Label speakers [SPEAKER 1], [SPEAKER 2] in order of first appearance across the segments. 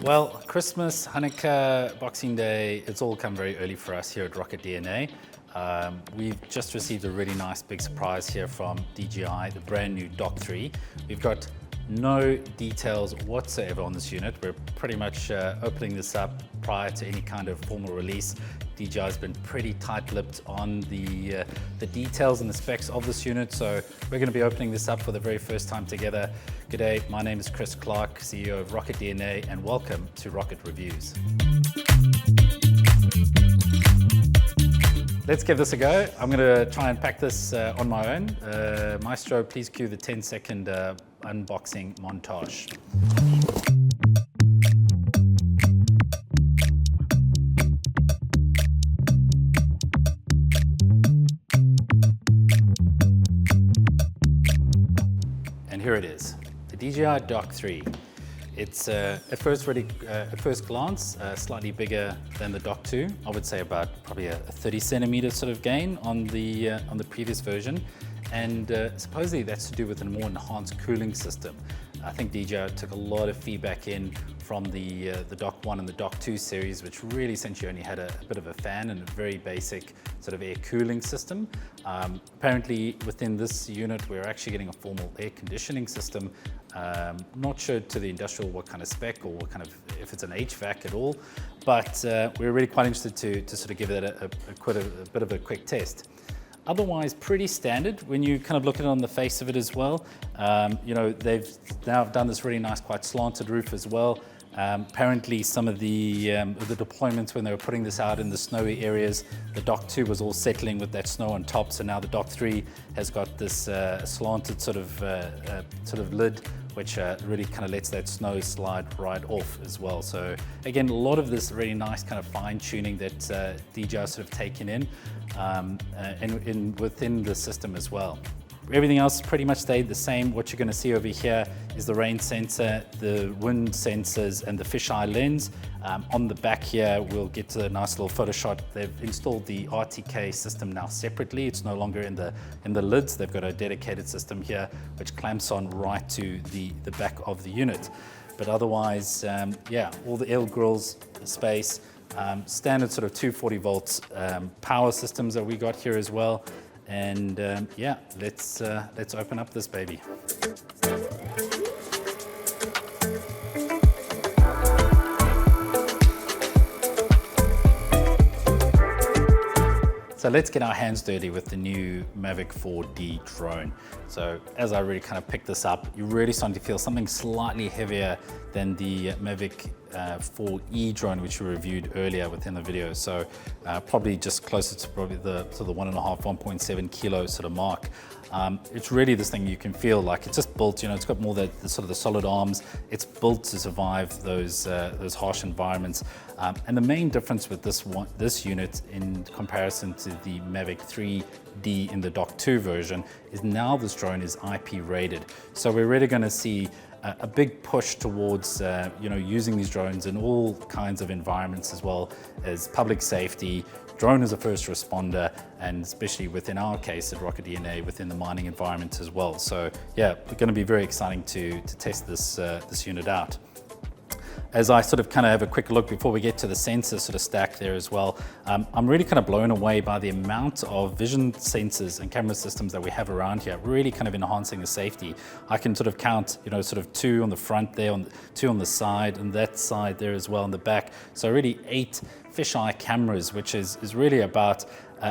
[SPEAKER 1] Well, Christmas, Hanukkah, Boxing Day, it's all come very early for us here at RocketDNA. We've just received a really nice big surprise here from DJI, the brand new Dock 3. We've got no details whatsoever on this unit. We're pretty much opening this up prior to any kind of formal release. DJI has been pretty tight-lipped on the details and the specs of this unit, so we're going to be opening this up for the very first time together. G'day, my name is Chris Clark, CEO of RocketDNA, and welcome to Rocket Reviews. Let's give this a go. I'm going to try and pack this on my own. Maestro, please cue the 10-second unboxing montage. And here it is, the DJI Dock 3. It's at first glance slightly bigger than the Dock 2. I would say about probably a 30 centimeter sort of gain on the previous version, and supposedly that's to do with a more enhanced cooling system. I think DJI took a lot of feedback in from the Dock 1 and the Dock 2 series, which really essentially only had a bit of a fan and a very basic sort of air cooling system. Apparently within this unit we're actually getting a formal air conditioning system. Not sure to the industrial what kind of spec or what kind of, if it's an HVAC at all, but we're really quite interested to sort of give that a bit of a quick test. Otherwise, pretty standard when you kind of look at it on the face of it as well. You know, they've now done this really nice, quite slanted roof as well. Apparently some of the deployments when they were putting this out in the snowy areas, the Dock 2 was all settling with that snow on top, so now the Dock 3 has got this slanted sort of lid, which really kind of lets that snow slide right off as well. So again, a lot of this really nice kind of fine tuning that DJI sort of taken in and within the system as well. Everything else pretty much stayed the same. What you're going to see over here is the rain sensor, the wind sensors, and the fisheye lens. On the back here, we'll get to a nice little photo shot. They've installed the RTK system now separately. It's no longer in the lids. They've got a dedicated system here, which clamps on right to the back of the unit. But otherwise, yeah, all the L grills, space, standard sort of 240 volts power systems that we got here as well. And yeah, let's open up this baby. So let's get our hands dirty with the new Mavic 4D drone. So as I really kind of pick this up, you're really starting to feel something slightly heavier than the Mavic 4E drone, which we reviewed earlier within the video. So probably just closer to probably the 1.5, 1.7 kilo sort of mark. It's really this thing you can feel like it's just built, you know, it's got more the sort of the solid arms. It's built to survive those harsh environments. And the main difference with this unit in comparison to the Mavic 3D in the Dock 2 version is now this drone is IP rated. So we're really going to see a big push towards you know, using these drones in all kinds of environments, as well as public safety, drone as a first responder, and especially within our case at RocketDNA within the mining environment as well. So yeah, it's going to be very exciting to test this unit out. As I sort of kind of have a quick look before we get to the sensor sort of stack there as well, I'm really kind of blown away by the amount of vision sensors and camera systems that we have around here, really kind of enhancing the safety. I can sort of count, you know, sort of 2 on the front there, 2 on the side, and that side there as well in the back. So really 8 fisheye cameras, which is really about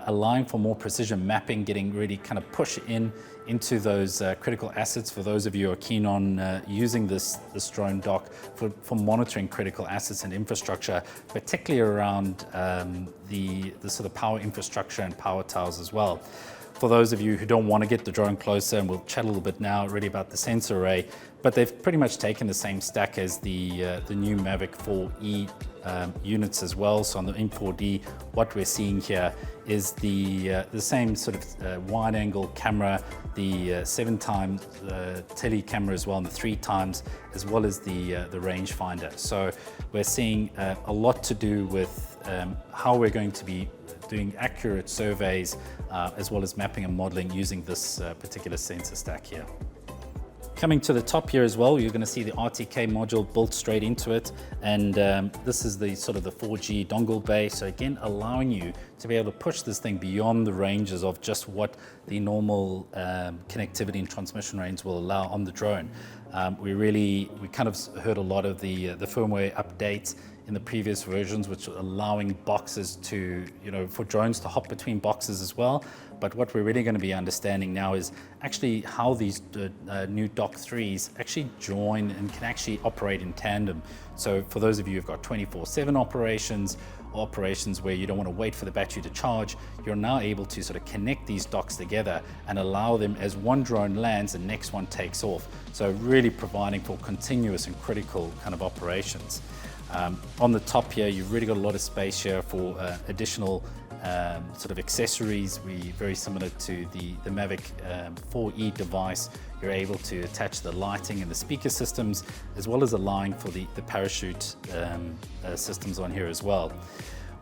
[SPEAKER 1] allowing for more precision mapping, getting really kind of push into those critical assets for those of you who are keen on using this drone dock for monitoring critical assets and infrastructure, particularly around the sort of power infrastructure and power towers as well. For those of you who don't want to get the drone closer, and we'll chat a little bit now really about the sensor array, but they've pretty much taken the same stack as the new Mavic 4E units as well. So on the M4D, what we're seeing here is the same sort of wide angle camera, the 7x tele camera as well, and the 3x, as well as the rangefinder. So we're seeing a lot to do with how we're going to be doing accurate surveys as well as mapping and modeling using this particular sensor stack here. Coming to the top here as well, you're going to see the RTK module built straight into it, and this is the sort of the 4G dongle bay. So again, allowing you to be able to push this thing beyond the ranges of just what the normal connectivity and transmission range will allow on the drone. We kind of heard a lot of the firmware updates in the previous versions, which are allowing boxes to, for drones to hop between boxes as well. But what we're really going to be understanding now is actually how these new Dock 3s actually join and can actually operate in tandem. So for those of you who've got 24/7 operations, or operations where you don't want to wait for the battery to charge, you're now able to sort of connect these docks together and allow them, as one drone lands, the next one takes off. So really providing for continuous and critical kind of operations. On the top here, you've really got a lot of space here for additional sort of accessories. Very similar to the Mavic 4E device. You're able to attach the lighting and the speaker systems, as well as allowing for the parachute systems on here as well.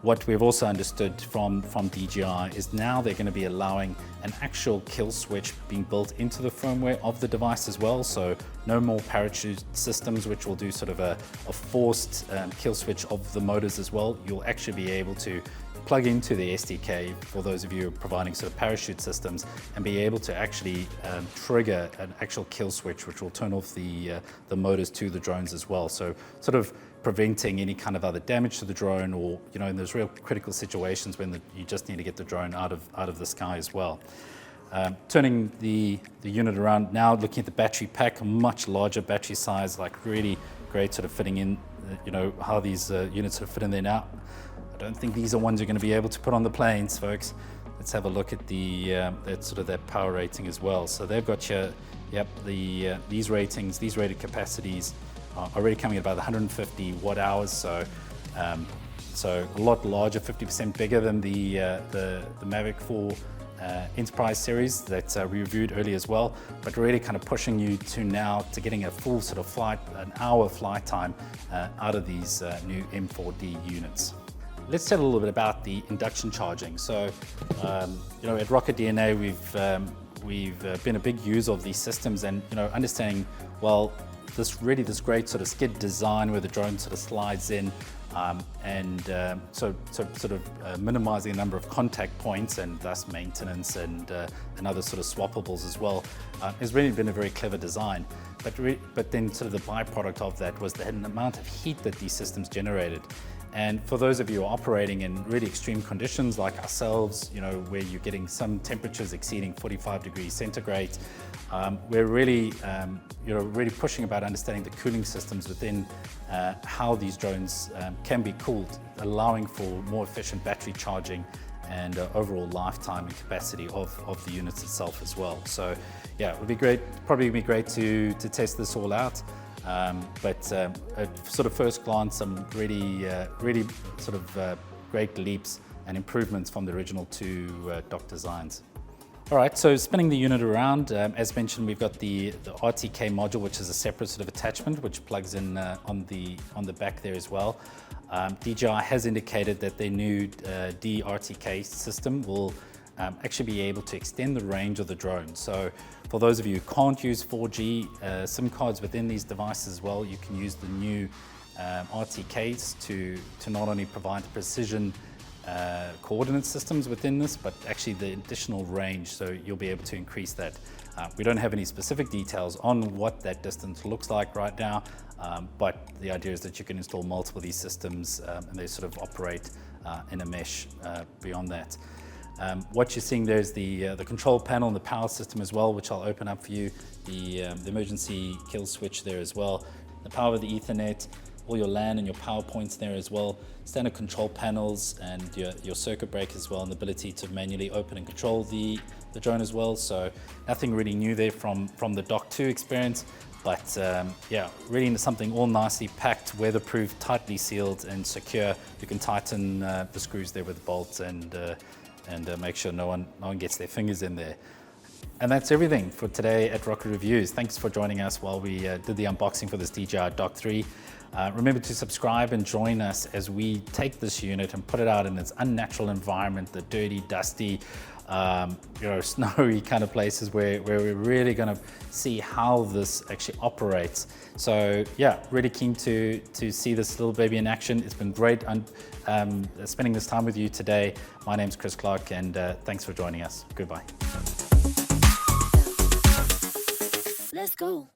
[SPEAKER 1] What we've also understood from DJI is now they're going to be allowing an actual kill switch being built into the firmware of the device as well. So no more parachute systems, which will do sort of a forced kill switch of the motors as well. You'll actually be able to plug into the SDK for those of you who are providing sort of parachute systems and be able to actually trigger an actual kill switch, which will turn off the motors to the drones as well. So sort of preventing any kind of other damage to the drone, or in those real critical situations when you just need to get the drone out of the sky as well. Turning the unit around now, looking at the battery pack, a much larger battery size, like really great sort of fitting in, how these units sort of fit in there now. I don't think these are ones you're going to be able to put on the planes, folks. Let's have a look at that power rating as well. So they've got here, these rated capacities are already coming at about 150 watt hours. So a lot larger, 50% bigger than the Mavic 4 Enterprise series that we reviewed earlier as well, but really kind of pushing you to getting a full sort of flight, an hour flight time out of these new M4D units. Let's tell a little bit about the induction charging. So, at RocketDNA, we've been a big user of these systems, and understanding this great sort of skid design where the drone sort of slides in, so minimizing the number of contact points and thus maintenance and other sort of swappables as well, has really been a very clever design. But then sort of the byproduct of that was the amount of heat that these systems generated. And for those of you who are operating in really extreme conditions like ourselves, where you're getting some temperatures exceeding 45 degrees centigrade, we're really, really pushing about understanding the cooling systems within how these drones can be cooled, allowing for more efficient battery charging and overall lifetime and capacity of the units itself as well. So yeah, it would be great, probably be great to test this all out. But at sort of first glance, some really sort of great leaps and improvements from the original two Dock designs. All right, so spinning the unit around, as mentioned, we've got the RTK module, which is a separate sort of attachment, which plugs in on the back there as well. DJI has indicated that their new DRTK system will actually be able to extend the range of the drone. So for those of you who can't use 4G SIM cards within these devices as well, you can use the new RTKs to not only provide the precision coordinate systems within this, but actually the additional range, so you'll be able to increase that. We don't have any specific details on what that distance looks like right now, but the idea is that you can install multiple of these systems and they sort of operate in a mesh beyond that. What you're seeing there is the control panel and the power system as well, which I'll open up for you. The emergency kill switch there as well. The power of the Ethernet, all your LAN and your power points there as well. Standard control panels and your circuit breaker as well, and the ability to manually open and control the drone as well. So nothing really new there from the Dock 2 experience. But yeah, really something all nicely packed, weatherproof, tightly sealed and secure. You can tighten the screws there with bolts and make sure no one gets their fingers in there. And that's everything for today at Rocket Reviews. Thanks for joining us while we did the unboxing for this DJI Dock 3. Remember to subscribe and join us as we take this unit and put it out in its unnatural environment, the dirty, dusty, snowy kind of places where we're really going to see how this actually operates. So yeah, really keen to see this little baby in action. It's been great spending this time with you today. My name's Chris Clark, and thanks for joining us. Goodbye.
[SPEAKER 2] Let's go.